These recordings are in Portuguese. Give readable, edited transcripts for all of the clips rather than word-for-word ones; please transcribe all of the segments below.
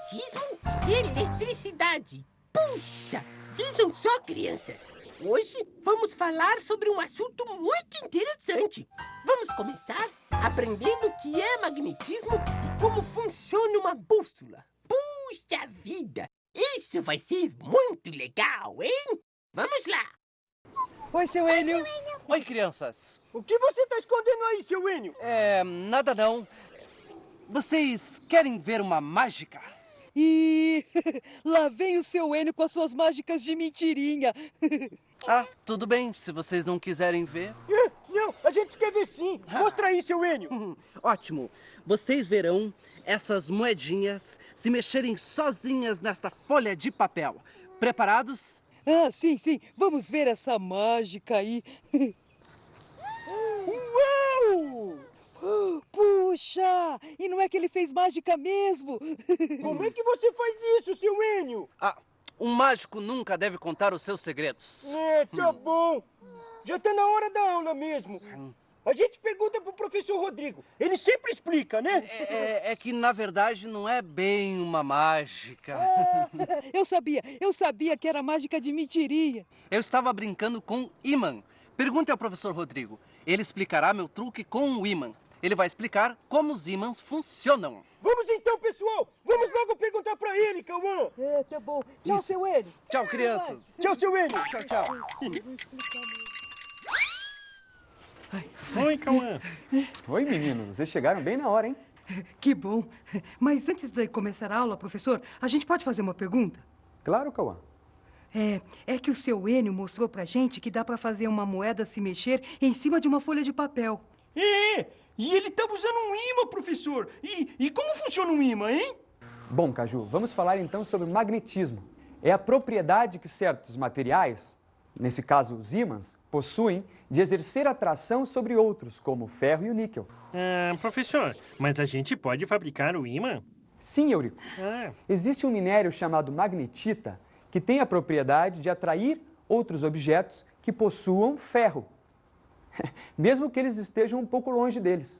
magnetismo e eletricidade. Puxa, vejam só, crianças. Hoje vamos falar sobre um assunto muito interessante. Vamos começar aprendendo o que é magnetismo e como funciona uma bússola. Puxa vida, isso vai ser muito legal, hein? Vamos lá. Oi, seu Enio. Oi, crianças. O que você está escondendo aí, seu Enio? Nada não. Vocês querem ver uma mágica? E lá vem o seu Enio com as suas mágicas de mentirinha. Ah, tudo bem, se vocês não quiserem ver. Não, a gente quer ver sim. Mostra aí, seu Enio. Ótimo. Vocês verão essas moedinhas se mexerem sozinhas nesta folha de papel. Preparados? Ah, sim, sim. Vamos ver essa mágica aí. Uau! Puxa! E não é que ele fez mágica mesmo? Como é que você faz isso, seu Enio? Ah, um mágico nunca deve contar os seus segredos. Tá bom. Já tá na hora da aula mesmo. A gente pergunta pro professor Rodrigo. Ele sempre explica, né? É que, na verdade, não é bem uma mágica. Eu sabia que era mágica de mentirinha. Eu estava brincando com ímã. Pergunte ao professor Rodrigo. Ele explicará meu truque com o ímã. Ele vai explicar como os ímãs funcionam. Vamos então, pessoal. Vamos logo perguntar pra ele, Cauã. Tá bom. Tchau, Isso. seu Enio. Tchau, crianças. Tchau, seu Enio. Tchau, tchau. Oi, Cauã. Oi, meninos. Vocês chegaram bem na hora, hein? Que bom. Mas antes de começar a aula, professor, a gente pode fazer uma pergunta? Claro, Cauã. É que o seu Enio mostrou pra gente que dá pra fazer uma moeda se mexer em cima de uma folha de papel. E ele estava usando um ímã, professor. E como funciona um ímã, hein? Bom, Caju, vamos falar então sobre magnetismo. É a propriedade que certos materiais, nesse caso os ímãs, possuem de exercer atração sobre outros, como o ferro e o níquel. Professor, mas a gente pode fabricar o ímã? Sim, Eurico. Ah, Existe um minério chamado magnetita que tem a propriedade de atrair outros objetos que possuam ferro, mesmo que eles estejam um pouco longe deles.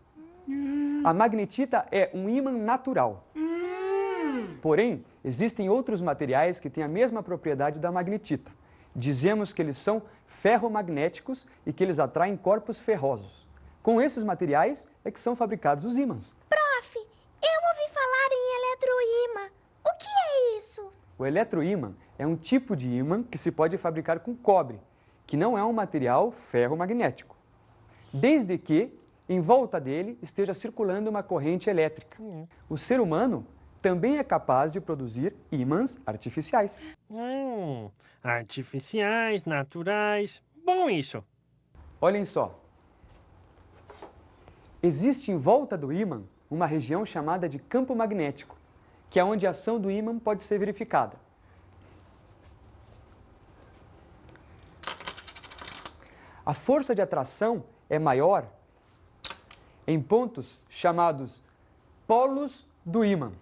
A magnetita é um ímã natural. Porém, existem outros materiais que têm a mesma propriedade da magnetita. Dizemos que eles são ferromagnéticos e que eles atraem corpos ferrosos. Com esses materiais é que são fabricados os ímãs. Prof, eu ouvi falar em eletroímã. O que é isso? O eletroímã é um tipo de ímã que se pode fabricar com cobre, que não é um material ferromagnético, desde que em volta dele esteja circulando uma corrente elétrica. O ser humano também é capaz de produzir ímãs artificiais. artificiais, naturais. Bom isso. Olhem só. Existe em volta do ímã uma região chamada de campo magnético, que é onde a ação do ímã pode ser verificada. A força de atração é maior em pontos chamados polos do ímã.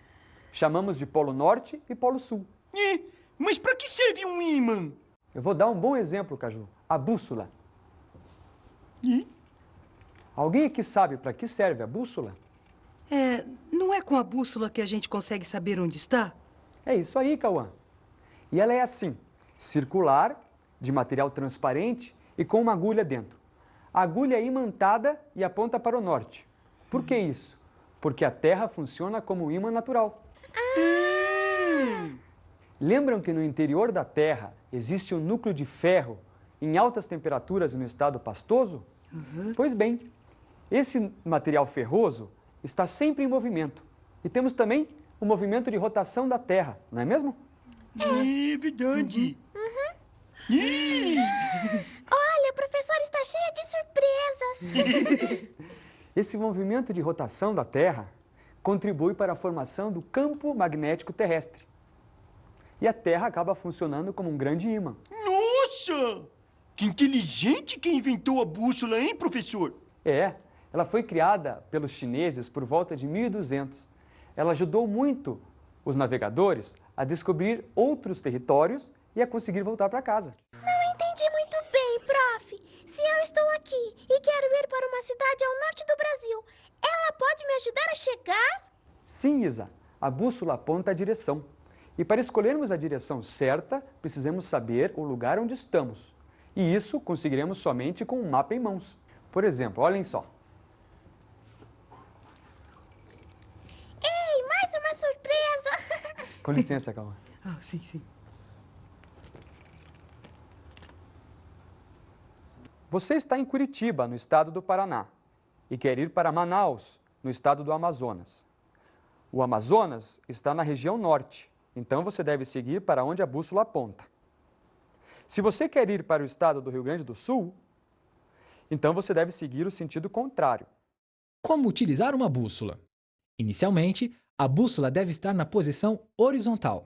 Chamamos de polo norte e polo sul. Mas para que serve um ímã? Eu vou dar um bom exemplo, Caju. A bússola. Alguém aqui sabe para que serve a bússola? Não é com a bússola que a gente consegue saber onde está? É isso aí, Cauã. E ela é assim, circular, de material transparente e com uma agulha dentro. A agulha é imantada e aponta para o norte. Por que isso? Porque a Terra funciona como um ímã natural. Lembram que no interior da Terra existe um núcleo de ferro em altas temperaturas e no estado pastoso? Pois bem, esse material ferroso está sempre em movimento. E temos também o movimento de rotação da Terra, não é mesmo? É verdade. Olha, a professora está cheia de surpresas. Esse movimento de rotação da Terra contribui para a formação do campo magnético terrestre. E a Terra acaba funcionando como um grande ímã. Nossa! Que inteligente quem inventou a bússola, hein, professor? Ela foi criada pelos chineses por volta de 1200. Ela ajudou muito os navegadores a descobrir outros territórios e a conseguir voltar para casa. Não entendi muito bem, prof. Se eu estou aqui e quero ir para uma cidade ao norte do Brasil, ela pode me ajudar a chegar? Sim, Isa. a bússola aponta a direção. E para escolhermos a direção certa, precisamos saber o lugar onde estamos. E isso conseguiremos somente com um mapa em mãos. Por exemplo, olhem só. Ei, mais uma surpresa! Com licença, Calma. Ah, sim, sim. Você está em Curitiba, no estado do Paraná, e quer ir para Manaus, no estado do Amazonas. O Amazonas está na região norte, então você deve seguir para onde a bússola aponta. Se você quer ir para o estado do Rio Grande do Sul, então você deve seguir o sentido contrário. Como utilizar uma bússola? Inicialmente, a bússola deve estar na posição horizontal.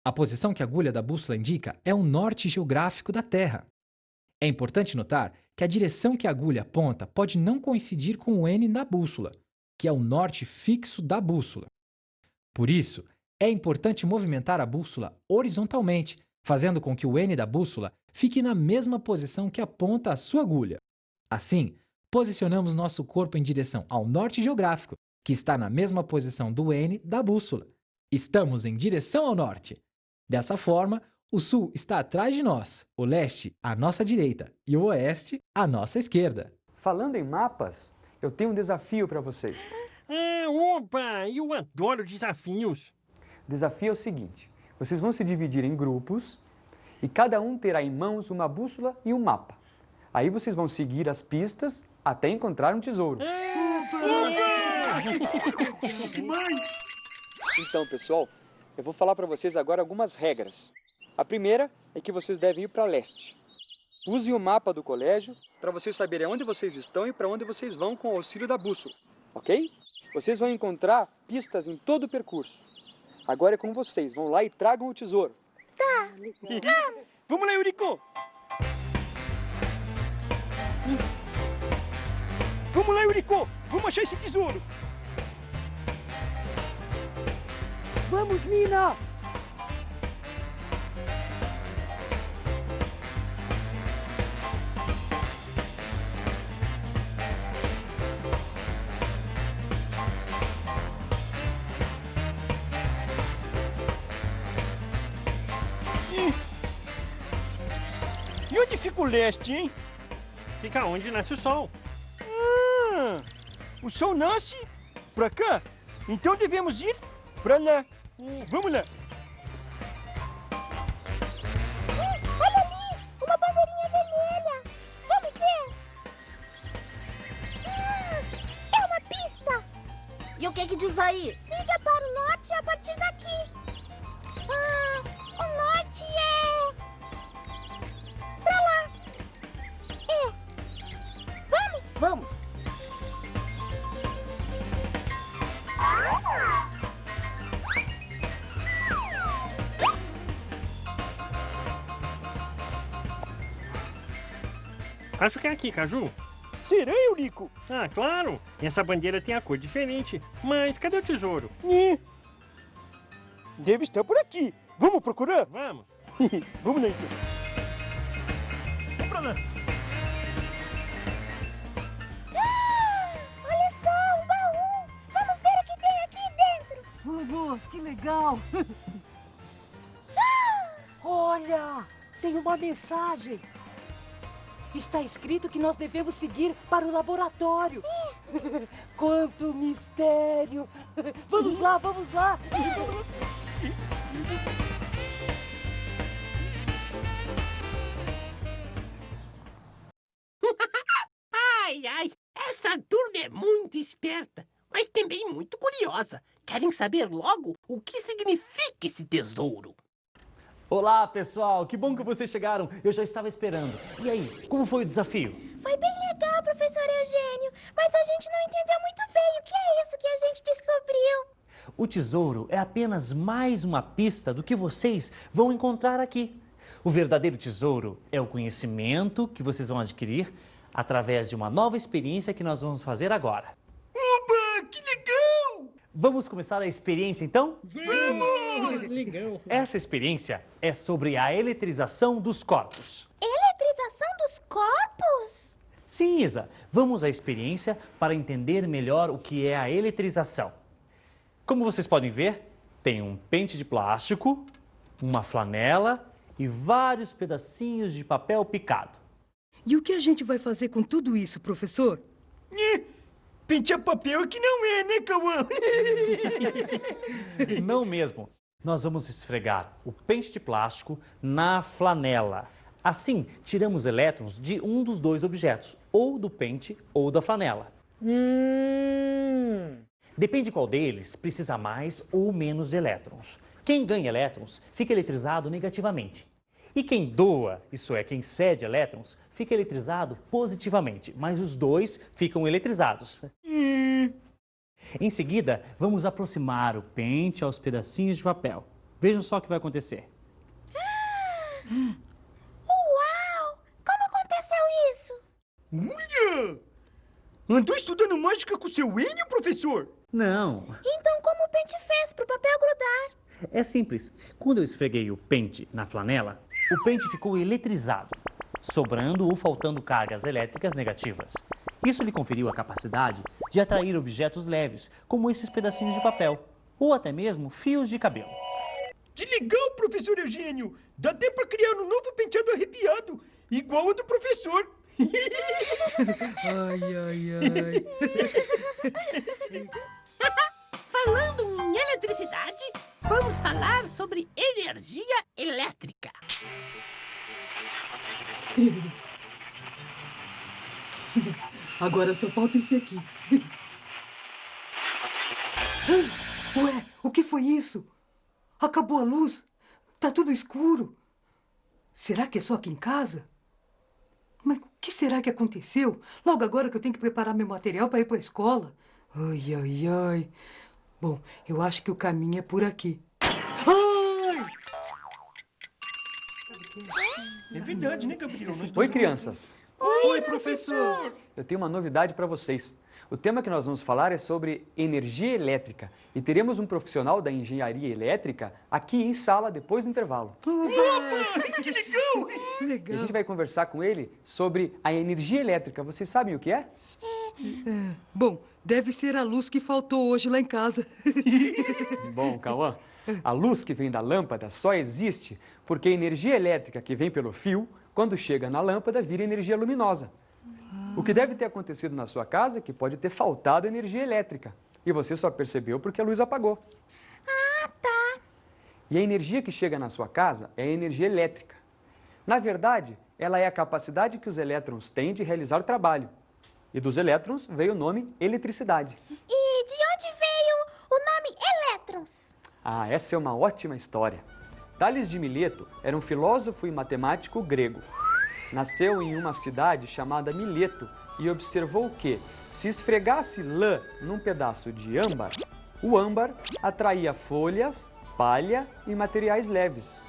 A posição que a agulha da bússola indica é o norte geográfico da Terra. É importante notar que a direção que a agulha aponta pode não coincidir com o N na bússola, que é o norte fixo da bússola. Por isso, é importante movimentar a bússola horizontalmente, fazendo com que o N da bússola fique na mesma posição que aponta a sua agulha. Assim, posicionamos nosso corpo em direção ao norte geográfico, que está na mesma posição do N da bússola. Estamos em direção ao norte. Dessa forma, o sul está atrás de nós, o leste à nossa direita e o oeste à nossa esquerda. Falando em mapas, eu tenho um desafio para vocês. Opa! Eu adoro desafios. O desafio é o seguinte: vocês vão se dividir em grupos e cada um terá em mãos uma bússola e um mapa. Aí vocês vão seguir as pistas até encontrar um tesouro. Então, pessoal, eu vou falar para vocês agora algumas regras. A primeira é que vocês devem ir para leste. Use o mapa do colégio para vocês saberem onde vocês estão e para onde vocês vão com o auxílio da bússola, ok? Vocês vão encontrar pistas em todo o percurso. Agora é com vocês, vão lá e tragam o tesouro. Tá, vamos! Vamos lá, Eurico! Vamos lá, Eurico! Vamos achar esse tesouro! Vamos, Nina! E onde fica o leste, hein? Fica onde nasce o sol. Ah, o sol nasce pra cá? Então devemos ir pra lá. Vamos lá. Olha ali! Uma bandeirinha vermelha! Vamos ver! É uma pista! E o que diz aí? Siga para o norte a partir daqui. O norte é... pra lá. Vamos? Vamos. Acho que é aqui, Caju. Será, Eurico? Ah, claro. Essa bandeira tem a cor diferente. Mas cadê o tesouro? Deve estar por aqui. Vamos procurar? Vamos. Vamos lá, então. Vamos pra lá. Olha só, um baú! Vamos ver o que tem aqui dentro! Vamos, que legal! Olha, tem uma mensagem. Está escrito que nós devemos seguir para o laboratório. Quanto mistério! Vamos lá, vamos lá! Ai, essa turma é muito esperta, mas também muito curiosa. Querem saber logo o que significa esse tesouro. Olá, pessoal! Que bom que vocês chegaram. Eu já estava esperando. E aí, como foi o desafio? Foi bem legal, professor Eugênio, mas a gente não entendeu muito bem o que é isso que a gente descobriu. O tesouro é apenas mais uma pista do que vocês vão encontrar aqui. O verdadeiro tesouro é o conhecimento que vocês vão adquirir através de uma nova experiência que nós vamos fazer agora. Oba, que legal! Vamos começar a experiência, então? Vamos! Legal. Essa experiência é sobre a eletrização dos corpos. Eletrização dos corpos? Sim, Isa. Vamos à experiência para entender melhor o que é a eletrização. Como vocês podem ver, tem um pente de plástico, uma flanela e vários pedacinhos de papel picado. E o que a gente vai fazer com tudo isso, professor? Pentear papel é que não é, né, Cauã? Não mesmo. Nós vamos esfregar o pente de plástico na flanela. Assim, tiramos elétrons de um dos dois objetos, ou do pente ou da flanela. Depende qual deles precisa mais ou menos de elétrons. Quem ganha elétrons fica eletrizado negativamente. E quem doa, isso é, quem cede elétrons, fica eletrizado positivamente, mas os dois ficam eletrizados. Em seguida, vamos aproximar o pente aos pedacinhos de papel. Vejam só o que vai acontecer. Uau! Como aconteceu isso? Olha! Andou estudando mágica com seu Enio, professor? Não, Então como o pente fez pro papel grudar? é simples. Quando eu esfreguei o pente na flanela, o pente ficou eletrizado, sobrando ou faltando cargas elétricas negativas. Isso lhe conferiu a capacidade de atrair objetos leves, como esses pedacinhos de papel, ou até mesmo fios de cabelo. Que legal, professor Eugênio! Dá até pra criar um novo penteado arrepiado, igual ao do professor. Ai, ai, ai. Falando em eletricidade, vamos falar sobre energia elétrica. Agora só falta esse aqui. Ué, o que foi isso? Acabou a luz? Tá tudo escuro. Será que é só aqui em casa? Mas o que será que aconteceu? Logo agora que eu tenho que preparar meu material para ir para a escola. Ai, ai, ai. Bom, eu acho que o caminho é por aqui. Ai! É verdade, né, Gabriel? Oi, crianças. Oi, professor! Eu tenho uma novidade para vocês. O tema que nós vamos falar é sobre energia elétrica e teremos um profissional da engenharia elétrica aqui em sala depois do intervalo. Opa! Que legal! E a gente vai conversar com ele sobre a energia elétrica. Vocês sabem o que é? Bom, deve ser a luz que faltou hoje lá em casa. Bom, Cauã, a luz que vem da lâmpada só existe porque a energia elétrica que vem pelo fio, quando chega na lâmpada, vira energia luminosa. O que deve ter acontecido na sua casa é que pode ter faltado energia elétrica. E você só percebeu porque a luz apagou. Ah, tá. E a energia que chega na sua casa é a energia elétrica. Na verdade, ela é a capacidade que os elétrons têm de realizar o trabalho. E dos elétrons veio o nome eletricidade. E de onde veio o nome elétrons? Ah, essa é uma ótima história. Tales de Mileto era um filósofo e matemático grego. Nasceu em uma cidade chamada Mileto e observou que, se esfregasse lã num pedaço de âmbar, o âmbar atraía folhas, palha e materiais leves.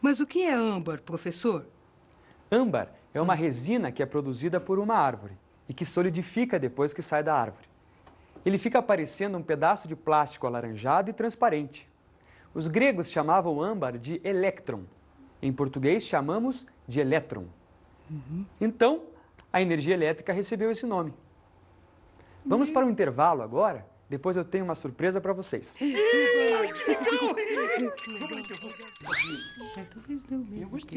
Mas o que é âmbar, professor? Âmbar é uma resina que é produzida por uma árvore e que solidifica depois que sai da árvore. Ele fica parecendo um pedaço de plástico alaranjado e transparente. Os gregos chamavam âmbar de elétron. Em português chamamos de elétron. Então, a energia elétrica recebeu esse nome. Vamos para um intervalo agora? Depois eu tenho uma surpresa para vocês. Que legal!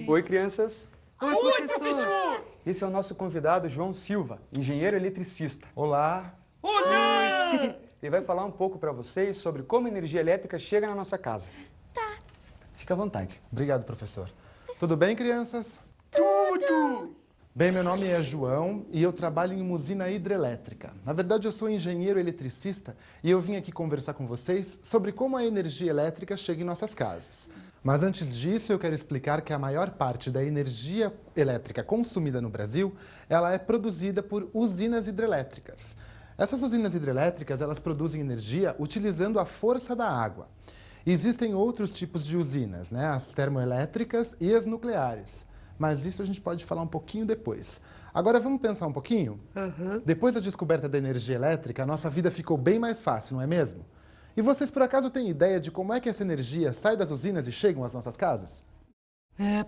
Oi, crianças. Oi, professor! Esse é o nosso convidado João Silva, engenheiro eletricista. Olá. Olá! Ele vai falar um pouco para vocês sobre como a energia elétrica chega na nossa casa. Tá. Fica à vontade. Obrigado, professor. Tudo bem, crianças? Tudo! Bem, meu nome é João e eu trabalho em uma usina hidrelétrica. Na verdade, eu sou engenheiro eletricista e eu vim aqui conversar com vocês sobre como a energia elétrica chega em nossas casas. Mas antes disso, eu quero explicar que a maior parte da energia elétrica consumida no Brasil, ela é produzida por usinas hidrelétricas. Essas usinas hidrelétricas, elas produzem energia utilizando a força da água. Existem outros tipos de usinas, né? As termoelétricas e as nucleares. Mas isso a gente pode falar um pouquinho depois. Agora vamos pensar um pouquinho? Depois da descoberta da energia elétrica, a nossa vida ficou bem mais fácil, não é mesmo? E vocês por acaso têm ideia de como é que essa energia sai das usinas e chega às nossas casas?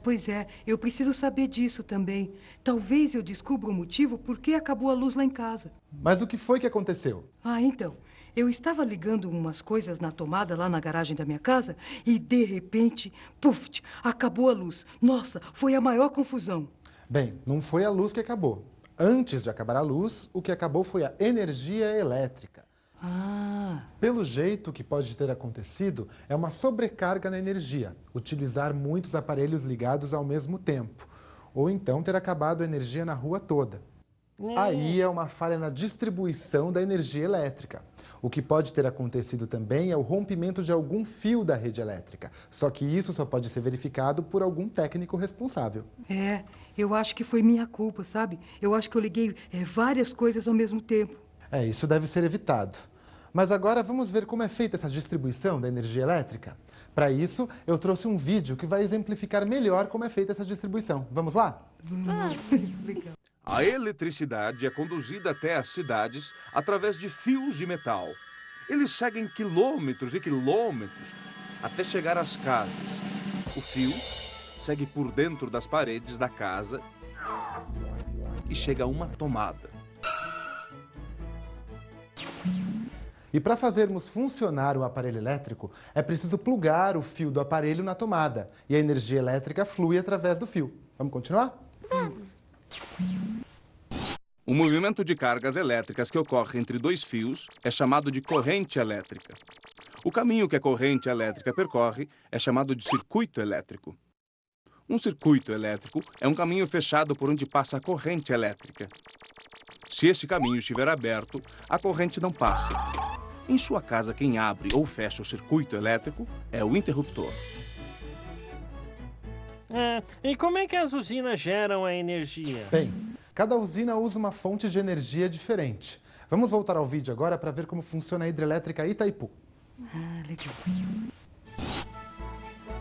Pois é, eu preciso saber disso também. Talvez eu descubra o motivo por que acabou a luz lá em casa. Mas o que foi que aconteceu? Então, eu estava ligando umas coisas na tomada lá na garagem da minha casa e, de repente, puf, acabou a luz. Nossa, foi a maior confusão. Bem, não foi a luz que acabou. Antes de acabar a luz, o que acabou foi a energia elétrica. Pelo jeito, o que pode ter acontecido é uma sobrecarga na energia, utilizar muitos aparelhos ligados ao mesmo tempo, ou então ter acabado a energia na rua toda. Aí é uma falha na distribuição da energia elétrica. O que pode ter acontecido também é o rompimento de algum fio da rede elétrica, só que isso só pode ser verificado por algum técnico responsável. Eu acho que foi minha culpa, sabe? Eu acho que eu liguei várias coisas ao mesmo tempo. Isso deve ser evitado. Mas agora vamos ver como é feita essa distribuição da energia elétrica. Para isso, eu trouxe um vídeo que vai exemplificar melhor como é feita essa distribuição. Vamos lá? Vamos. Legal. A eletricidade é conduzida até as cidades através de fios de metal. Eles seguem quilômetros e quilômetros até chegar às casas. O fio segue por dentro das paredes da casa e chega a uma tomada. E para fazermos funcionar o aparelho elétrico, é preciso plugar o fio do aparelho na tomada. E a energia elétrica flui através do fio. Vamos continuar? Vamos. O movimento de cargas elétricas que ocorre entre dois fios é chamado de corrente elétrica. O caminho que a corrente elétrica percorre é chamado de circuito elétrico. Um circuito elétrico é um caminho fechado por onde passa a corrente elétrica. Se esse caminho estiver aberto, a corrente não passa. Em sua casa, quem abre ou fecha o circuito elétrico é o interruptor. E como é que as usinas geram a energia? Bem, cada usina usa uma fonte de energia diferente. Vamos voltar ao vídeo agora para ver como funciona a hidrelétrica Itaipu. Legal.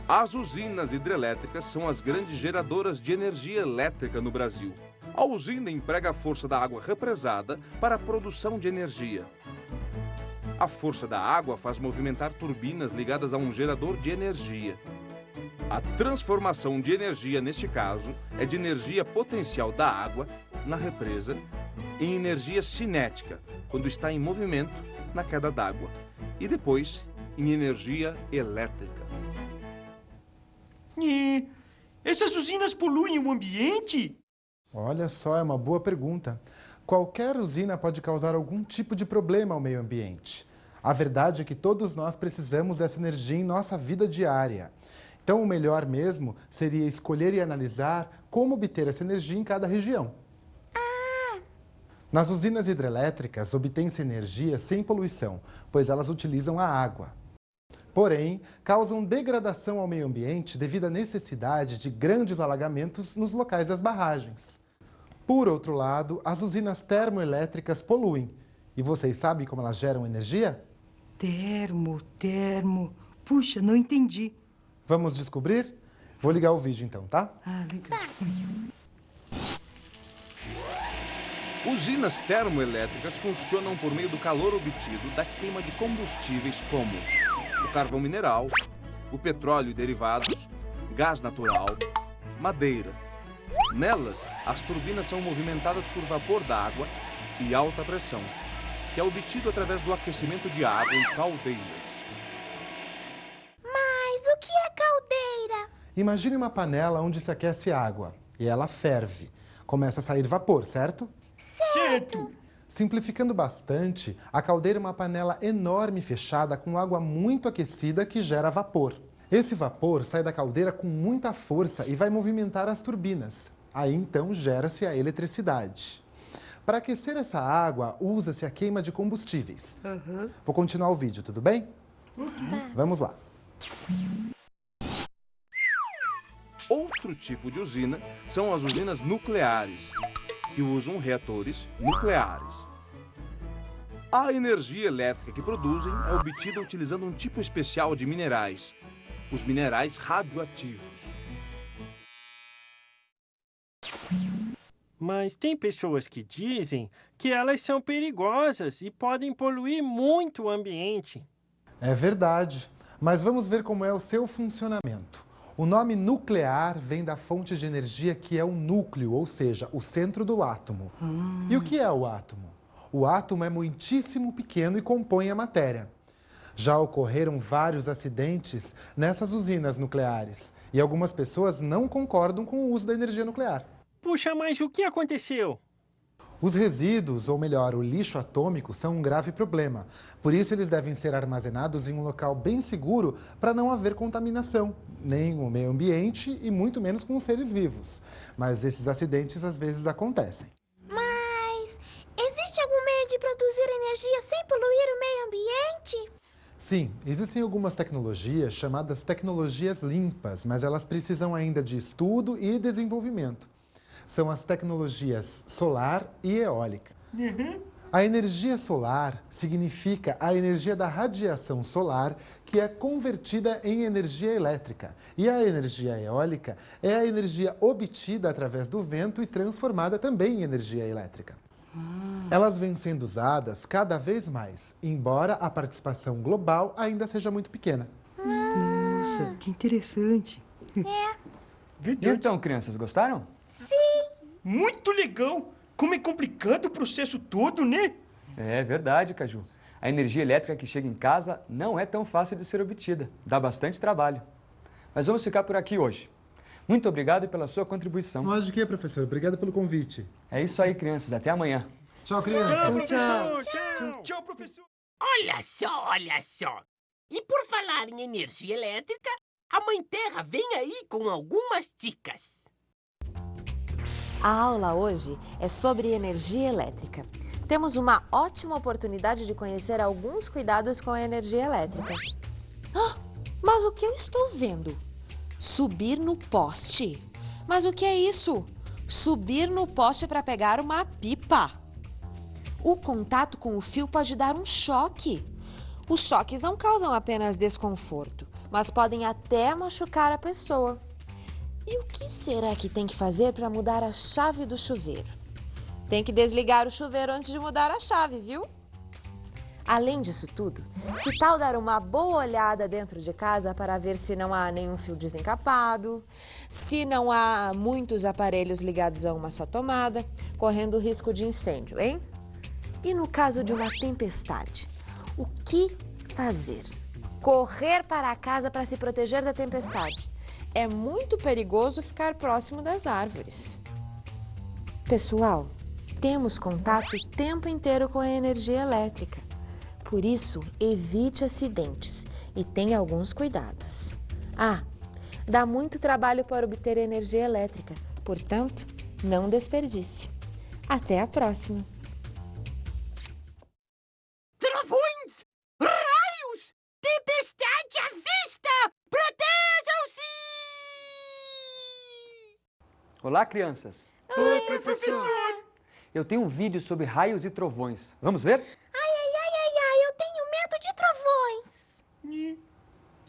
As usinas hidrelétricas são as grandes geradoras de energia elétrica no Brasil. A usina emprega a força da água represada para a produção de energia. A força da água faz movimentar turbinas ligadas a um gerador de energia. A transformação de energia, neste caso, é de energia potencial da água na represa em energia cinética, quando está em movimento na queda d'água, e depois em energia elétrica. E essas usinas poluem o ambiente? Olha só, é uma boa pergunta. Qualquer usina pode causar algum tipo de problema ao meio ambiente. A verdade é que todos nós precisamos dessa energia em nossa vida diária. Então, o melhor mesmo seria escolher e analisar como obter essa energia em cada região. Nas usinas hidrelétricas, obtém-se energia sem poluição, pois elas utilizam a água. Porém, causam degradação ao meio ambiente devido à necessidade de grandes alagamentos nos locais das barragens. Por outro lado, as usinas termoelétricas poluem. E vocês sabem como elas geram energia? Termo. Puxa, não entendi. Vamos descobrir? Vou ligar o vídeo então, tá? Legal. Usinas termoelétricas funcionam por meio do calor obtido da queima de combustíveis como o carvão mineral, o petróleo e derivados, gás natural, madeira. Nelas, as turbinas são movimentadas por vapor d'água e alta pressão, que é obtido através do aquecimento de água em caldeiras. Mas o que é caldeira? Imagine uma panela onde se aquece água e ela ferve. Começa a sair vapor, certo? Certo. Simplificando bastante, a caldeira é uma panela enorme fechada com água muito aquecida que gera vapor. Esse vapor sai da caldeira com muita força e vai movimentar as turbinas. Aí então gera-se a eletricidade. Para aquecer essa água, usa-se a queima de combustíveis. Vou continuar o vídeo, tudo bem? Vamos lá. Outro tipo de usina são as usinas nucleares, que usam reatores nucleares. A energia elétrica que produzem é obtida utilizando um tipo especial de minerais, os minerais radioativos. Mas tem pessoas que dizem que elas são perigosas e podem poluir muito o ambiente. É verdade, mas vamos ver como é o seu funcionamento. O nome nuclear vem da fonte de energia que é o núcleo, ou seja, o centro do átomo. E o que é o átomo? O átomo é muitíssimo pequeno e compõe a matéria. Já ocorreram vários acidentes nessas usinas nucleares e algumas pessoas não concordam com o uso da energia nuclear. Puxa, mas o que aconteceu? Os resíduos, ou melhor, o lixo atômico, são um grave problema. Por isso, eles devem ser armazenados em um local bem seguro para não haver contaminação, nem com o meio ambiente e muito menos com os seres vivos. Mas esses acidentes às vezes acontecem. Mas existe algum meio de produzir energia sem poluir o meio ambiente? Sim, existem algumas tecnologias chamadas tecnologias limpas, mas elas precisam ainda de estudo e desenvolvimento. São as tecnologias solar e eólica. A energia solar significa a energia da radiação solar que é convertida em energia elétrica. E a energia eólica é a energia obtida através do vento e transformada também em energia elétrica. Elas vêm sendo usadas cada vez mais, embora a participação global ainda seja muito pequena. Nossa, que interessante. Então, crianças, gostaram? Sim! Muito legal! Como é complicado o processo todo, né? É verdade, Caju. A energia elétrica que chega em casa não é tão fácil de ser obtida. Dá bastante trabalho. Mas vamos ficar por aqui hoje. Muito obrigado pela sua contribuição. Nós de quê, professor? Obrigado pelo convite. É isso aí, crianças. Até amanhã. Tchau, crianças. Tchau, professor. Olha só, olha só. E por falar em energia elétrica, a Mãe Terra vem aí com algumas dicas. A aula hoje é sobre energia elétrica. Temos uma ótima oportunidade de conhecer alguns cuidados com a energia elétrica. Ah, mas o que eu estou vendo? Subir no poste. Mas o que é isso? Subir no poste para pegar uma pipa. O contato com o fio pode dar um choque. Os choques não causam apenas desconforto, mas podem até machucar a pessoa. E o que será que tem que fazer para mudar a chave do chuveiro? Tem que desligar o chuveiro antes de mudar a chave, viu? Além disso tudo, que tal dar uma boa olhada dentro de casa para ver se não há nenhum fio desencapado, se não há muitos aparelhos ligados a uma só tomada, correndo risco de incêndio, hein? E no caso de uma tempestade, o que fazer? Correr para a casa para se proteger da tempestade. É muito perigoso ficar próximo das árvores. Pessoal, temos contato o tempo inteiro com a energia elétrica. Por isso, evite acidentes e tenha alguns cuidados. Ah, dá muito trabalho para obter energia elétrica, portanto, não desperdice. Até a próxima! Trovões! Raios! Tempestade à vista! Protejam-se! Olá, crianças. Oi, professor. Eu tenho um vídeo sobre raios e trovões. Vamos ver? Eu tenho medo de trovões.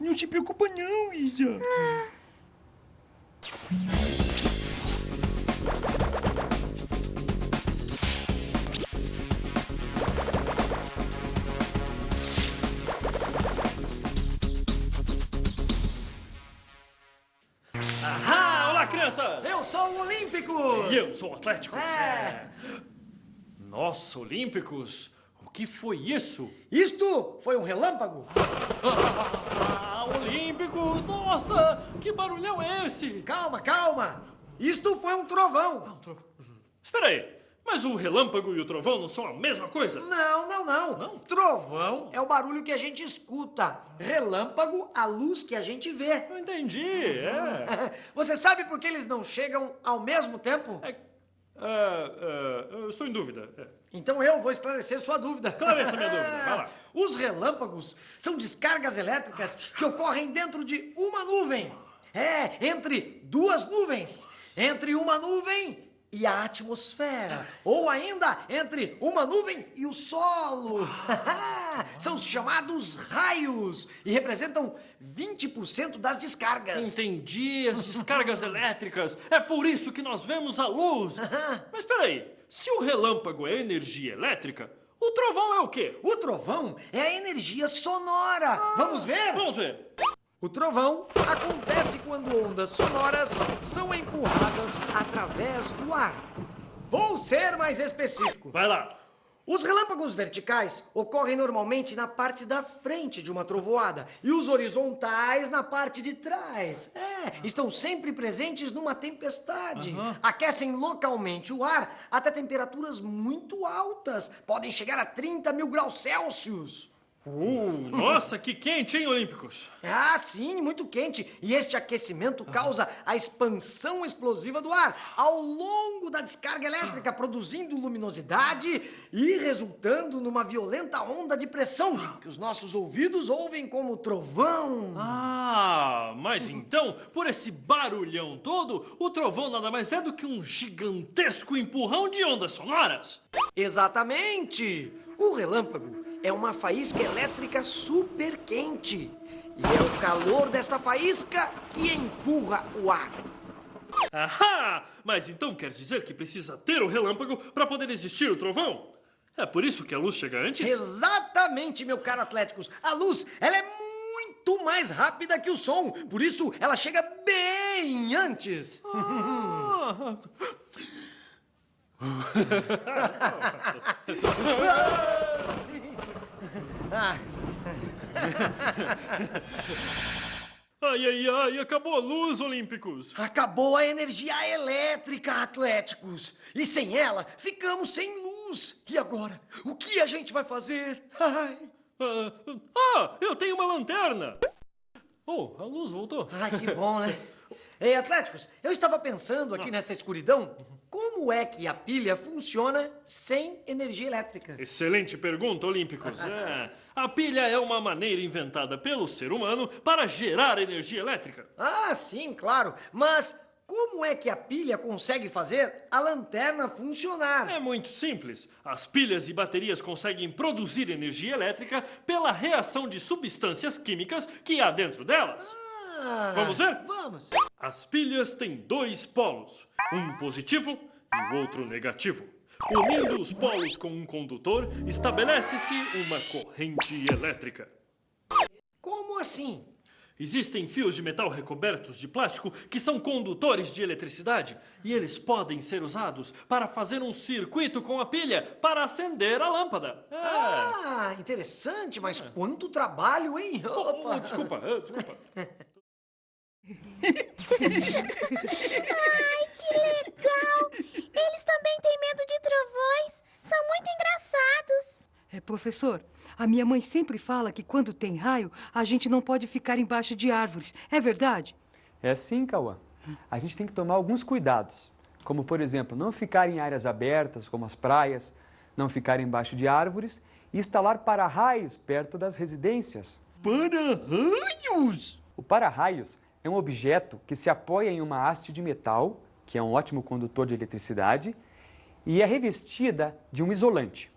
Não se preocupa não, Isa. Ahá! Olá, crianças! Eu sou o Olímpico! E eu sou o Atlético. Nossa, Olímpicos! O que foi isso? Isto foi um relâmpago. Olímpicos! Nossa! Que barulhão é esse? Calma, calma! Isto foi um trovão. Espera aí! Mas o relâmpago e o trovão não são a mesma coisa? Não. Trovão é o barulho que a gente escuta. Relâmpago, a luz que a gente vê. Eu entendi, é. Você sabe por que eles não chegam ao mesmo tempo? Eu estou em dúvida. Então eu vou esclarecer sua dúvida. Esclareça minha dúvida, vai lá. Os relâmpagos são descargas elétricas que ocorrem dentro de uma nuvem. Entre duas nuvens. Entre uma nuvem e a atmosfera. Ou ainda entre uma nuvem e o solo. São chamados raios e representam 20% das descargas. Entendi, as descargas elétricas. É por isso que nós vemos a luz. Mas espera aí, se o relâmpago é energia elétrica, o trovão é o quê? O trovão é a energia sonora. Vamos ver? Vamos ver. O trovão acontece quando ondas sonoras são empurradas através do ar. Vou ser mais específico. Vai lá. Os relâmpagos verticais ocorrem normalmente na parte da frente de uma trovoada e os horizontais na parte de trás. Estão sempre presentes numa tempestade. Aquecem localmente o ar até temperaturas muito altas. Podem chegar a 30 mil graus Celsius. Nossa, que quente, hein, Olímpicos? Ah, sim, muito quente. E este aquecimento causa a expansão explosiva do ar ao longo da descarga elétrica, produzindo luminosidade e resultando numa violenta onda de pressão que os nossos ouvidos ouvem como trovão. Ah, mas então, por esse barulhão todo, o trovão nada mais é do que um gigantesco empurrão de ondas sonoras. Exatamente! O relâmpago é uma faísca elétrica super quente. E é o calor dessa faísca que empurra o ar. Ahá! Mas então quer dizer que precisa ter o relâmpago para poder existir o trovão? É por isso que a luz chega antes? Exatamente, meu caro Atléticos. A luz, ela é muito mais rápida que o som. Por isso, ela chega bem antes. Ai, ai, ai, acabou a luz, Olímpicos. Acabou a energia elétrica, Atléticos. E sem ela, ficamos sem luz. E agora? O que a gente vai fazer? Ai. Eu tenho uma lanterna. Oh, a luz voltou. Ai, que bom, né? Ei, Atléticos, eu estava pensando aqui nesta escuridão, como é que a pilha funciona sem energia elétrica? Excelente pergunta, Olímpicos. A pilha é uma maneira inventada pelo ser humano para gerar energia elétrica. Ah, sim, claro. Mas como é que a pilha consegue fazer a lanterna funcionar? É muito simples. As pilhas e baterias conseguem produzir energia elétrica pela reação de substâncias químicas que há dentro delas. Vamos ver? Vamos. As pilhas têm dois polos, um positivo e o outro negativo. Unindo os polos com um condutor, estabelece-se uma corrente elétrica. Como assim? Existem fios de metal recobertos de plástico que são condutores de eletricidade e eles podem ser usados para fazer um circuito com a pilha para acender a lâmpada. Ah, interessante, mas quanto trabalho, hein? Desculpa. Ai, que legal! Eles também têm medo de trovões. São muito engraçados. Professor, a minha mãe sempre fala que quando tem raio, a gente não pode ficar embaixo de árvores. É verdade? É sim, Cauã. A gente tem que tomar alguns cuidados, como, por exemplo, não ficar em áreas abertas, como as praias, não ficar embaixo de árvores e instalar para-raios perto das residências. Para-raios? O para-raios é um objeto que se apoia em uma haste de metal, que é um ótimo condutor de eletricidade, e é revestida de um isolante.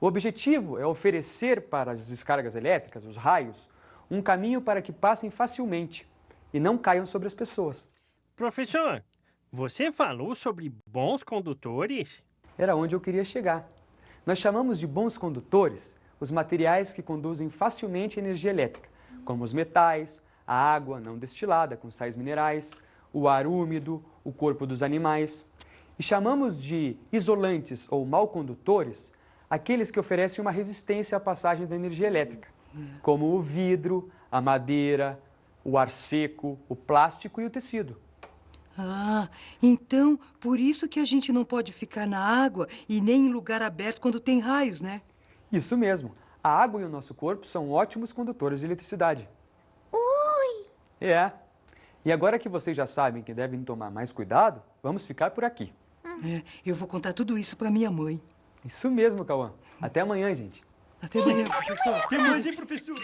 O objetivo é oferecer para as descargas elétricas, os raios, um caminho para que passem facilmente e não caiam sobre as pessoas. Professor, você falou sobre bons condutores? Era onde eu queria chegar. Nós chamamos de bons condutores os materiais que conduzem facilmente a energia elétrica, como os metais, a água não destilada com sais minerais, o ar úmido, o corpo dos animais. E chamamos de isolantes ou mal condutores aqueles que oferecem uma resistência à passagem da energia elétrica, como o vidro, a madeira, o ar seco, o plástico e o tecido. Ah, então por isso que a gente não pode ficar na água e nem em lugar aberto quando tem raios, né? Isso mesmo. A água e o nosso corpo são ótimos condutores de eletricidade. É. E agora que vocês já sabem que devem tomar mais cuidado, vamos ficar por aqui. Eu vou contar tudo isso para minha mãe. Isso mesmo, Cauã. Até amanhã, gente. Até amanhã, professor. Até mais, hein, professor?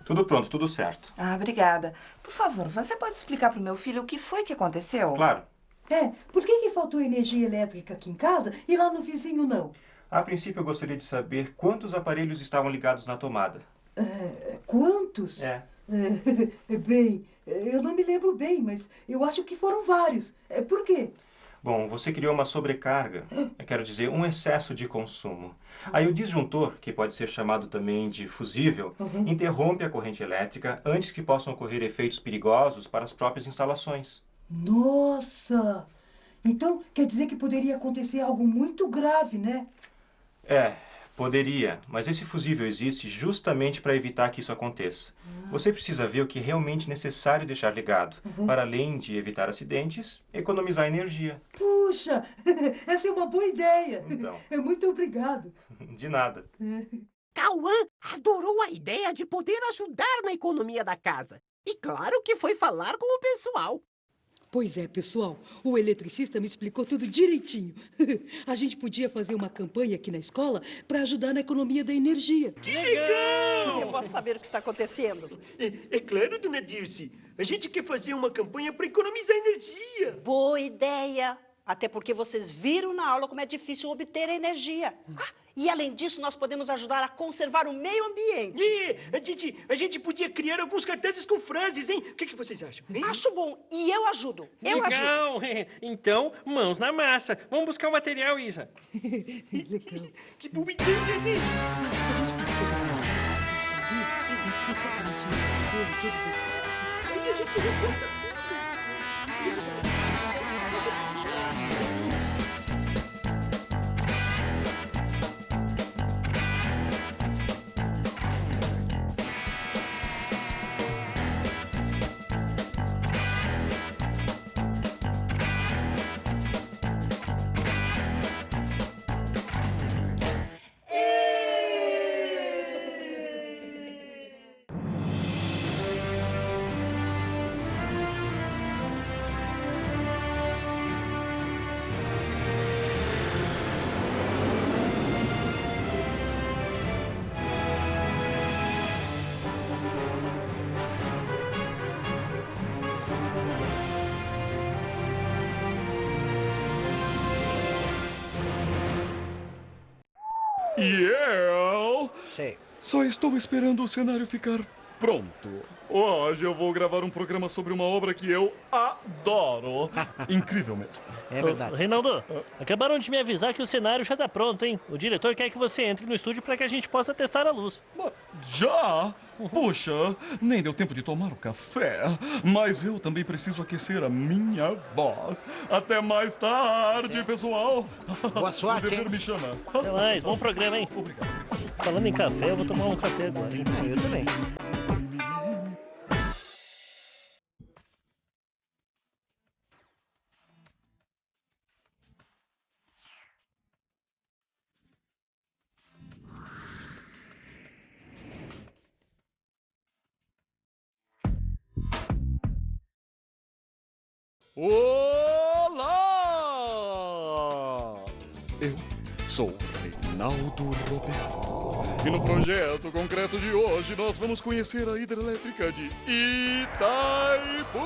Tudo pronto, tudo certo. Obrigada. Por favor, você pode explicar para o meu filho o que foi que aconteceu? Claro. Por que faltou energia elétrica aqui em casa e lá no vizinho não? A princípio, eu gostaria de saber quantos aparelhos estavam ligados na tomada. Quantos? Bem, eu não me lembro bem, mas eu acho que foram vários. Por quê? Bom, você criou uma sobrecarga, eu quero dizer, um excesso de consumo. Aí o disjuntor, que pode ser chamado também de fusível, interrompe a corrente elétrica antes que possam ocorrer efeitos perigosos para as próprias instalações. Nossa! Então, quer dizer que poderia acontecer algo muito grave, né? Poderia, mas esse fusível existe justamente para evitar que isso aconteça. Você precisa ver o que é realmente necessário deixar ligado, para além de evitar acidentes, economizar energia. Puxa, essa é uma boa ideia. Então. Muito obrigado. De nada. Cauã adorou a ideia de poder ajudar na economia da casa. E claro que foi falar com o pessoal. Pois é, pessoal, o eletricista me explicou tudo direitinho. A gente podia fazer uma campanha aqui na escola para ajudar na economia da energia. Que legal! Eu posso saber o que está acontecendo? É claro, dona Dirce. A gente quer fazer uma campanha para economizar energia. Boa ideia! Até porque vocês viram na aula como é difícil obter energia. E além disso, nós podemos ajudar a conservar o meio ambiente. A gente podia criar alguns cartazes com frases, hein? O que vocês acham? Hein? Acho bom. E eu ajudo. Eu ajudo. Legal! Então, mãos na massa. Vamos buscar o material, Isa. Legal. Que boa ideia, né? A gente podia pegar os caminhos e preparar tesouro, todos esses. Aí a gente recorta E eu só estou esperando o cenário ficar pronto. Hoje eu vou gravar um programa sobre uma obra que eu adoro. Incrível mesmo. É verdade. Reinaldo, acabaram de me avisar que o cenário já tá pronto, hein? O diretor quer que você entre no estúdio para que a gente possa testar a luz. Já? Puxa, nem deu tempo de tomar o café. Mas eu também preciso aquecer a minha voz. Até mais tarde, pessoal. Boa sorte, O dever hein? me chama. Até mais, bom programa, hein? Obrigado. Falando em café, eu vou tomar um café agora, hein? Eu também. Olá! Eu sou Reinaldo Roberto. E no projeto concreto de hoje nós vamos conhecer a hidrelétrica de Itaipu,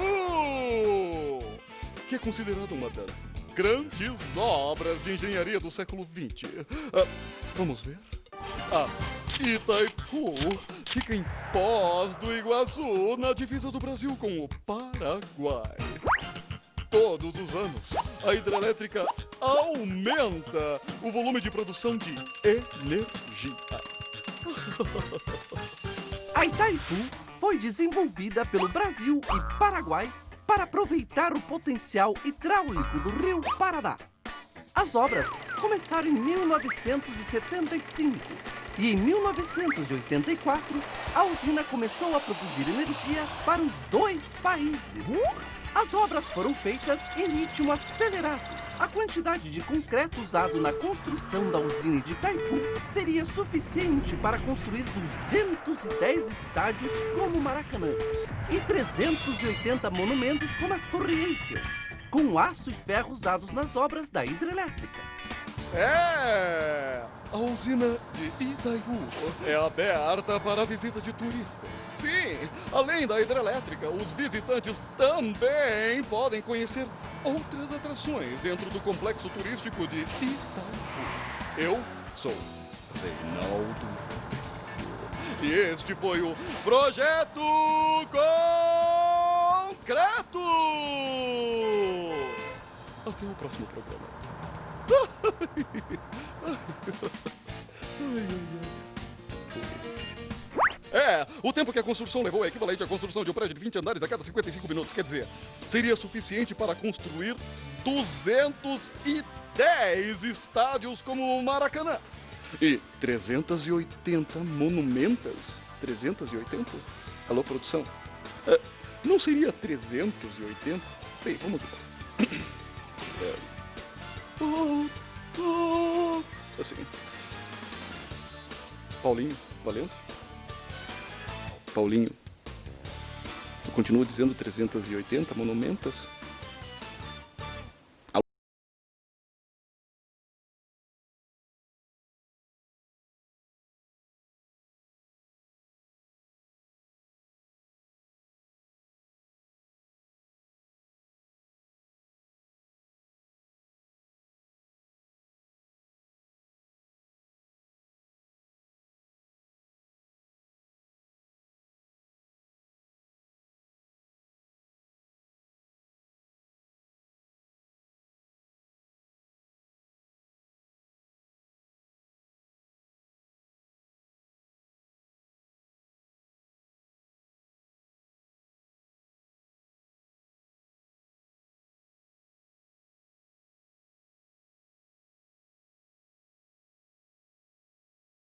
que é considerada uma das grandes obras de engenharia do século XX. Vamos ver? A Itaipu fica em Foz do Iguaçu, na divisa do Brasil com o Paraguai. Todos os anos, a hidrelétrica aumenta o volume de produção de energia. A Itaipu foi desenvolvida pelo Brasil e Paraguai para aproveitar o potencial hidráulico do Rio Paraná. As obras começaram em 1975 e em 1984 a usina começou a produzir energia para os dois países. As obras foram feitas em ritmo acelerado. A quantidade de concreto usado na construção da usina de Itaipu seria suficiente para construir 210 estádios como o Maracanã e 380 monumentos como a Torre Eiffel, com aço e ferro usados nas obras da hidrelétrica. A usina de Itaipu é aberta para a visita de turistas. Sim, além da hidrelétrica, os visitantes também podem conhecer outras atrações dentro do complexo turístico de Itaipu. Eu sou Reinaldo Roberto. E este foi o Projeto Concreto! Até o próximo programa. O tempo que a construção levou é equivalente à construção de um prédio de 20 andares a cada 55 minutos. Quer dizer, seria suficiente para construir 210 estádios como o Maracanã. E 380 monumentos. 380? Alô, produção? Não seria 380? Bem, vamos lá. Assim. Paulinho, valendo? Paulinho, eu continuo dizendo 380 monumentos?